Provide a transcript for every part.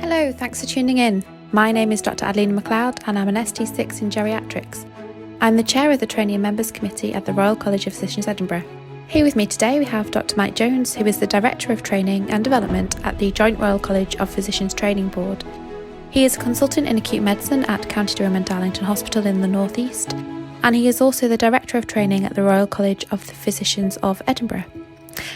Hello, thanks for tuning in. My name is Dr. Adelina McLeod and I'm an ST6 in geriatrics. I'm the chair of the Trainee and Members Committee at the Royal College of Physicians Edinburgh. Here with me today we have Dr. Mike Jones, who is the Director of Training and Development at the Joint Royal College of Physicians Training Board. He is a consultant in acute medicine at County Durham and Darlington Hospital in the North East, and he is also the Director of Training at the Royal College of the Physicians of Edinburgh.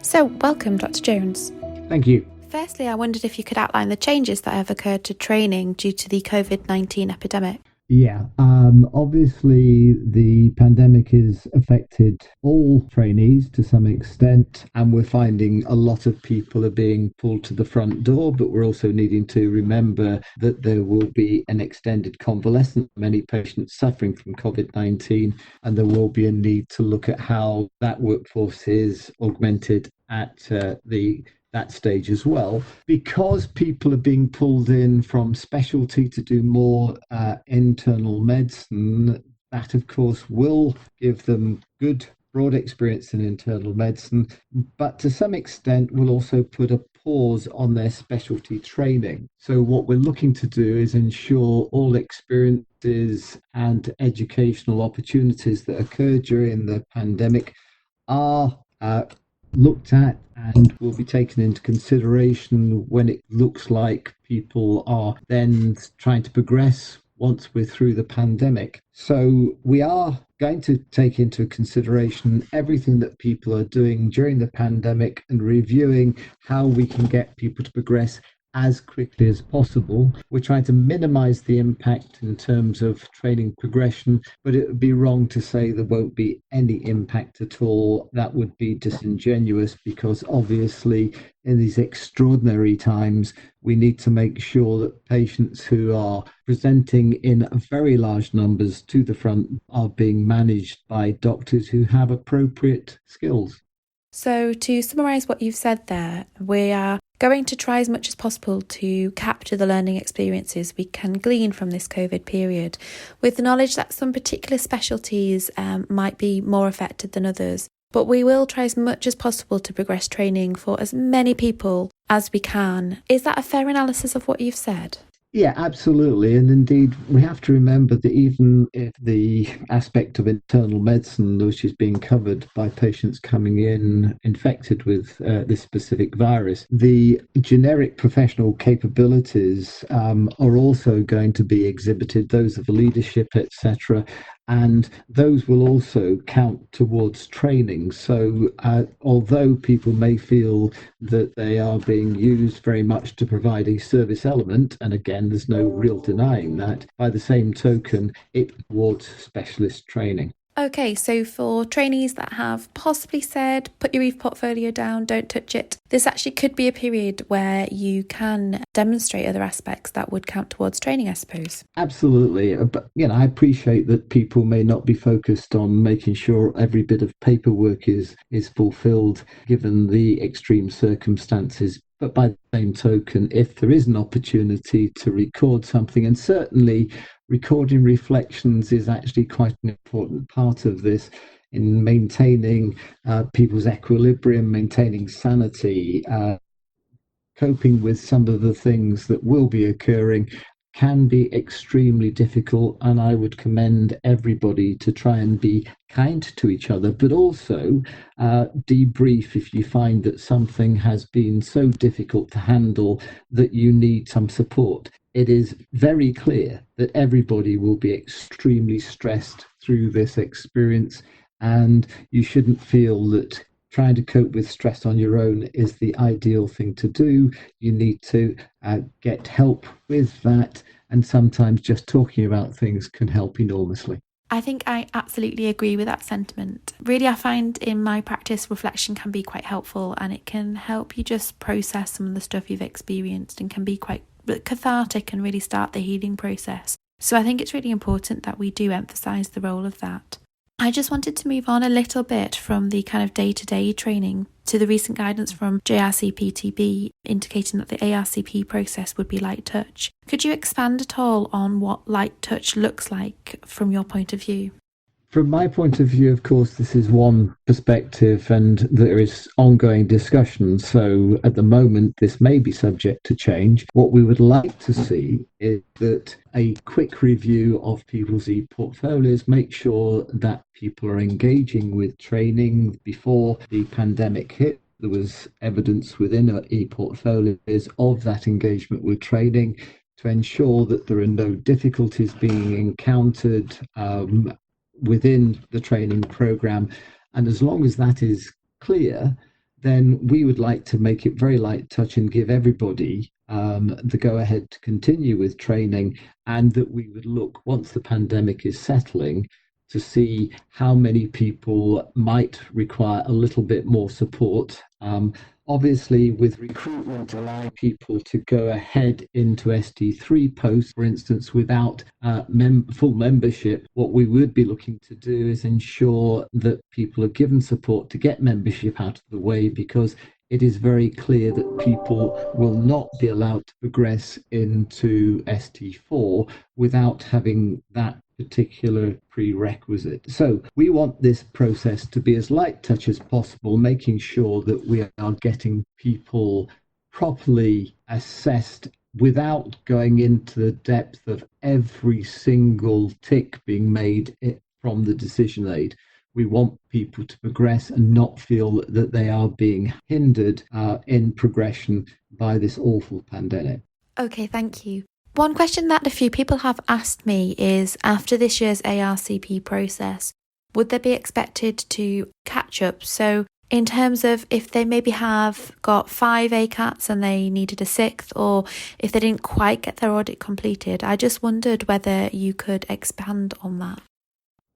So, welcome Dr. Jones. Thank you. Firstly, I wondered if you could outline the changes that have occurred to training due to the COVID-19 epidemic. Yeah, obviously the pandemic has affected all trainees to some extent, and we're finding a lot of people are being pulled to the front door, but we're also needing to remember that there will be an extended convalescence, many patients suffering from COVID-19, and there will be a need to look at how that workforce is augmented at that stage as well, because people are being pulled in from specialty to do more internal medicine. That of course will give them good broad experience in internal medicine, but to some extent will also put a pause on their specialty training. So what we're looking to do is ensure all experiences and educational opportunities that occur during the pandemic are looked at and will be taken into consideration when it looks like people are then trying to progress once we're through the pandemic. So we are going to take into consideration everything that people are doing during the pandemic and reviewing how we can get people to progress as quickly as possible. We're trying to minimize the impact in terms of training progression, but it would be wrong to say there won't be any impact at all. That would be disingenuous, because obviously in these extraordinary times, we need to make sure that patients who are presenting in very large numbers to the front are being managed by doctors who have appropriate skills. So to summarise what you've said there, we are going to try as much as possible to capture the learning experiences we can glean from this COVID period, with the knowledge that some particular specialties might be more affected than others. But we will try as much as possible to progress training for as many people as we can. Is that a fair analysis of what you've said? Yeah, absolutely. And indeed, we have to remember that even if the aspect of internal medicine, which is being covered by patients coming in infected with this specific virus, the generic professional capabilities are also going to be exhibited, those of the leadership, etc. And those will also count towards training. So although people may feel that they are being used very much to provide a service element, and again, there's no real denying that, by the same token, it towards specialist training. Okay, so for trainees that have possibly said, put your EVE portfolio down, don't touch it, this actually could be a period where you can demonstrate other aspects that would count towards training, I suppose. Absolutely. But, I appreciate that people may not be focused on making sure every bit of paperwork is fulfilled given the extreme circumstances. But by the same token, if there is an opportunity to record something, and certainly recording reflections is actually quite an important part of this in maintaining people's equilibrium, maintaining sanity, coping with some of the things that will be occurring can be extremely difficult, and I would commend everybody to try and be kind to each other, but also debrief if you find that something has been so difficult to handle that you need some support. It is very clear that everybody will be extremely stressed through this experience, and you shouldn't feel that trying to cope with stress on your own is the ideal thing to do. You need to get help with that, and sometimes just talking about things can help enormously. I think I absolutely agree with that sentiment. Really, I find in my practice, reflection can be quite helpful, and it can help you just process some of the stuff you've experienced and can be quite cathartic and really start the healing process. So I think it's really important that we do emphasise the role of that. I just wanted to move on a little bit from the kind of day-to-day training to the recent guidance from JRCPTB indicating that the ARCP process would be light touch. Could you expand at all on what light touch looks like from your point of view? From my point of view, of course, this is one perspective and there is ongoing discussion. So at the moment, this may be subject to change. What we would like to see is that a quick review of people's e-portfolios, make sure that people are engaging with training before the pandemic hit. There was evidence within our e-portfolios of that engagement with training to ensure that there are no difficulties being encountered within the training program. And as long as that is clear, then we would like to make it very light touch and give everybody the go ahead to continue with training, and that we would look, once the pandemic is settling, to see how many people might require a little bit more support. Obviously, with recruitment allowing people to go ahead into ST3 posts, for instance, without full membership, what we would be looking to do is ensure that people are given support to get membership out of the way, because it is very clear that people will not be allowed to progress into ST4 without having that particular prerequisite. So we want this process to be as light touch as possible, making sure that we are getting people properly assessed without going into the depth of every single tick being made from the decision aid. We want people to progress and not feel that they are being hindered in progression by this awful pandemic. Okay, thank you. One question that a few people have asked me is, after this year's ARCP process, would they be expected to catch up? So in terms of if they maybe have got 5 ACATs and they needed a 6th, or if they didn't quite get their audit completed, I just wondered whether you could expand on that.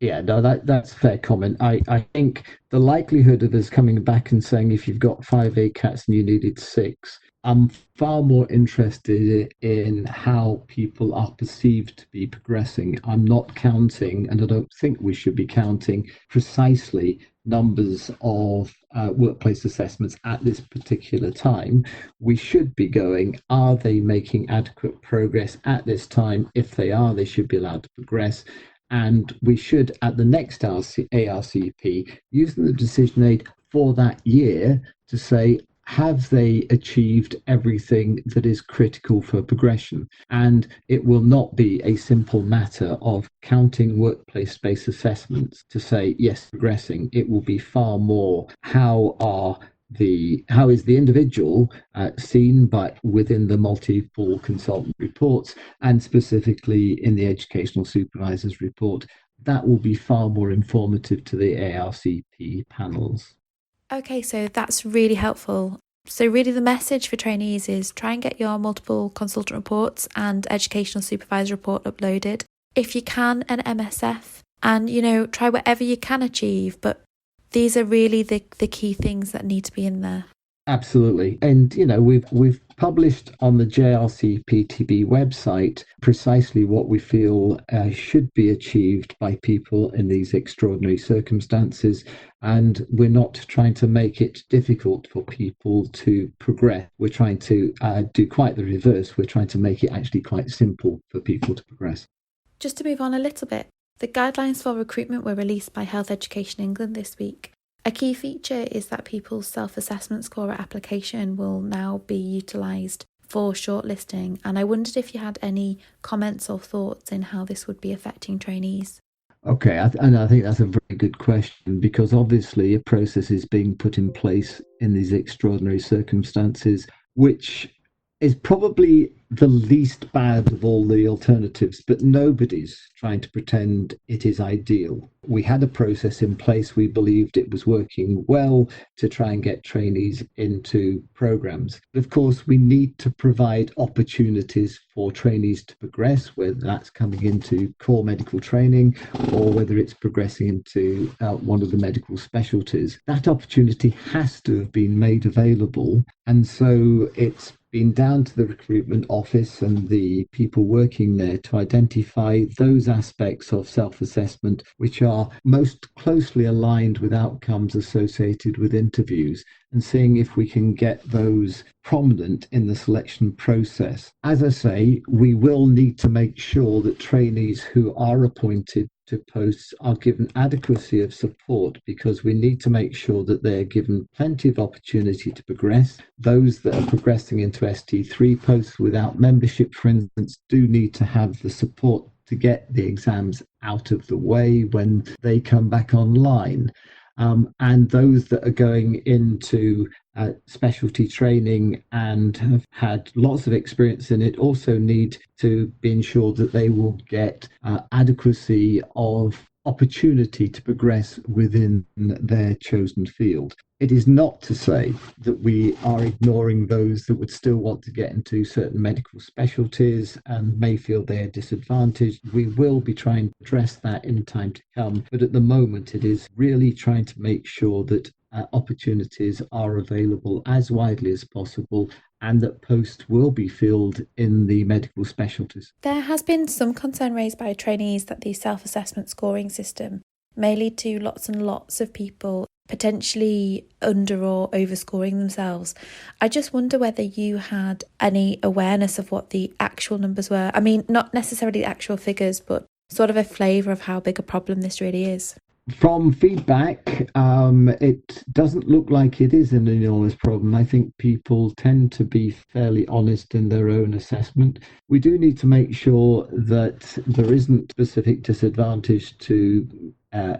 Yeah, no, that's a fair comment. I think the likelihood of us coming back and saying if you've got 5 ACATs and you needed 6, I'm far more interested in how people are perceived to be progressing. I'm not counting, and I don't think we should be counting precisely numbers of workplace assessments at this particular time. We should be going, are they making adequate progress at this time? If they are, they should be allowed to progress. And we should, at the next ARCP, using the decision aid for that year to say, have they achieved everything that is critical for progression? And it will not be a simple matter of counting workplace-based assessments to say, yes, progressing. It will be far more, how is the individual seen within the multiple consultant reports, and specifically in the educational supervisors report. That will be far more informative to the ARCP panels. Okay, so that's really helpful. So really the message for trainees is try and get your multiple consultant reports and educational supervisor report uploaded. If you can, an MSF, and try whatever you can achieve, but these are really the key things that need to be in there. Absolutely. And, we've published on the JRCPTB website precisely what we feel should be achieved by people in these extraordinary circumstances. And we're not trying to make it difficult for people to progress. We're trying to do quite the reverse. We're trying to make it actually quite simple for people to progress. Just to move on a little bit, the guidelines for recruitment were released by Health Education England this week. A key feature is that people's self-assessment score at application will now be utilised for shortlisting, and I wondered if you had any comments or thoughts in how this would be affecting trainees. Okay, and I think that's a very good question, because obviously a process is being put in place in these extraordinary circumstances, which is probably the least bad of all the alternatives, but nobody's trying to pretend it is ideal. We had a process in place. We believed it was working well to try and get trainees into programs. But of course, we need to provide opportunities for trainees to progress, whether that's coming into core medical training or whether it's progressing into one of the medical specialties. That opportunity has to have been made available. And so it's been down to the recruitment office and the people working there to identify those aspects of self-assessment which are most closely aligned with outcomes associated with interviews. and seeing if we can get those prominent in the selection process. As I say, we will need to make sure that trainees who are appointed to posts are given adequacy of support, because we need to make sure that they're given plenty of opportunity to progress. Those that are progressing into ST3 posts without membership, for instance, do need to have the support to get the exams out of the way when they come back online. And those that are going into specialty training and have had lots of experience in it also need to be ensured that they will get adequacy of opportunity to progress within their chosen field. It is not to say that we are ignoring those that would still want to get into certain medical specialties and may feel they are disadvantaged. We will be trying to address that in time to come, but at the moment it is really trying to make sure that opportunities are available as widely as possible and that posts will be filled in the medical specialties. There has been some concern raised by trainees that the self-assessment scoring system may lead to lots and lots of people potentially under or overscoring themselves. I just wonder whether you had any awareness of what the actual numbers were. I mean, not necessarily the actual figures, but sort of a flavour of how big a problem this really is. From feedback, it doesn't look like it is an enormous problem. I think people tend to be fairly honest in their own assessment. We do need to make sure that there isn't specific disadvantage to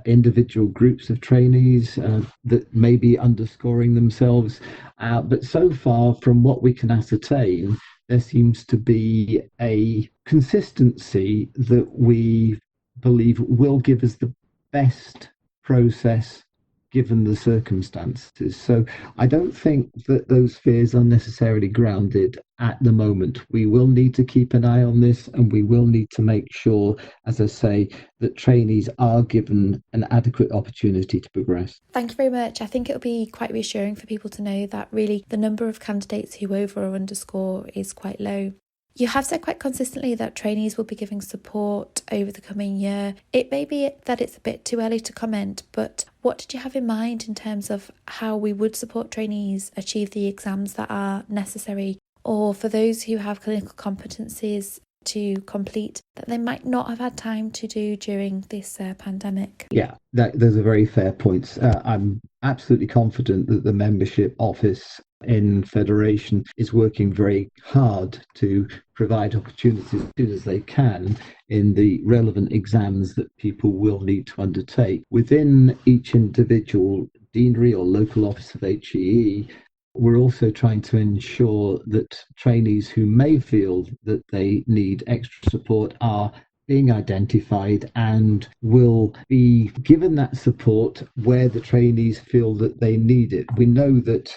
individual groups of trainees that may be underscoring themselves. But so far, from what we can ascertain, there seems to be a consistency that we believe will give us the best process given the circumstances. So I don't think that those fears are necessarily grounded at the moment. We will need to keep an eye on this, and we will need to make sure, as I say, that trainees are given an adequate opportunity to progress. Thank you very much. I think it'll be quite reassuring for people to know that really the number of candidates who over or underscore is quite low. You have said quite consistently that trainees will be giving support over the coming year. It may be that it's a bit too early to comment, but what did you have in mind in terms of how we would support trainees achieve the exams that are necessary, or for those who have clinical competencies to complete that they might not have had time to do during this pandemic? Yeah, those are very fair points. I'm absolutely confident that the membership office in Federation is working very hard to provide opportunities as soon as they can in the relevant exams that people will need to undertake. Within each individual deanery or local office of HEE, we're also trying to ensure that trainees who may feel that they need extra support are being identified and will be given that support where the trainees feel that they need it. We know that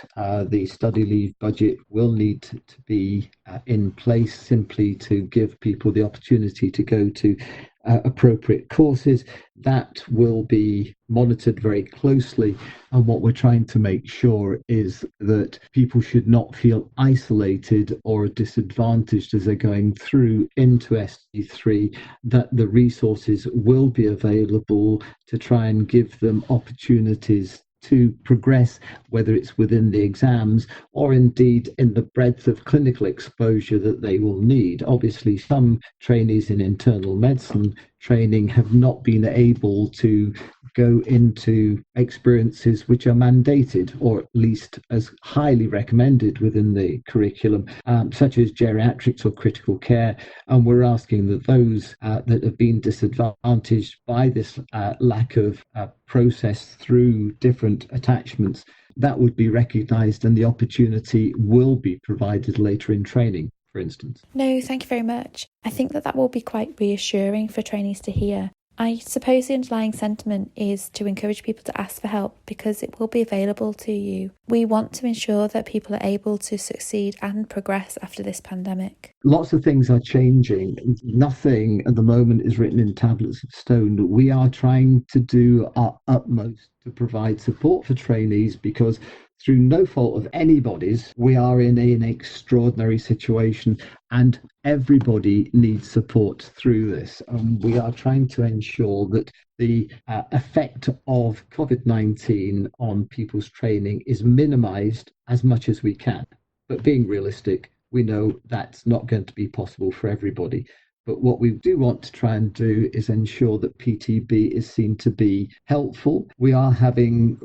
the study leave budget will need to be in place simply to give people the opportunity to go to appropriate courses. That will be monitored very closely, and what we're trying to make sure is that people should not feel isolated or disadvantaged as they're going through into ST3, that the resources will be available to try and give them opportunities to progress, whether it's within the exams or indeed in the breadth of clinical exposure that they will need. Obviously, some trainees in internal medicine training have not been able to go into experiences which are mandated or at least as highly recommended within the curriculum, such as geriatrics or critical care. And we're asking that those that have been disadvantaged by this lack of process through different attachments, that would be recognised and the opportunity will be provided later in training, for instance. No, thank you very much. I think that will be quite reassuring for trainees to hear. I suppose the underlying sentiment is to encourage people to ask for help because it will be available to you. We want to ensure that people are able to succeed and progress after this pandemic. Lots of things are changing. Nothing at the moment is written in tablets of stone. We are trying to do our utmost to provide support for trainees because through no fault of anybody's, we are in an extraordinary situation, and everybody needs support through this. We are trying to ensure that the effect of COVID-19 on people's training is minimised as much as we can. But being realistic, we know that's not going to be possible for everybody. But what we do want to try and do is ensure that PTB is seen to be helpful. We are having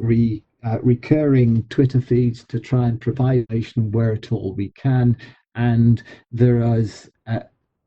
recurring Twitter feeds to try and provide information where at all we can. And there is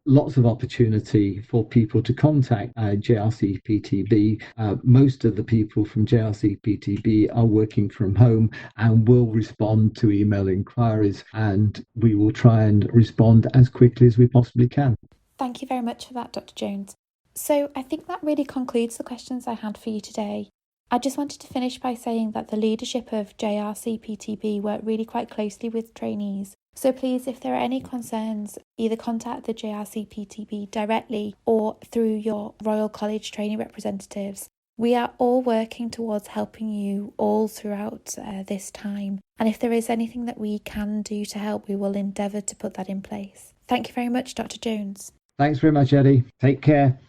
lots of opportunity for people to contact JRC PTB. Most of the people from JRC PTB are working from home and will respond to email inquiries, and we will try and respond as quickly as we possibly can. Thank you very much for that, Dr. Jones. So I think that really concludes the questions I had for you today. I just wanted to finish by saying that the leadership of JRC PTB work really quite closely with trainees. So please, if there are any concerns, either contact the JRC PTB directly or through your Royal College trainee representatives. We are all working towards helping you all throughout this time. And if there is anything that we can do to help, we will endeavour to put that in place. Thank you very much, Dr. Jones. Thanks very much, Eddie. Take care.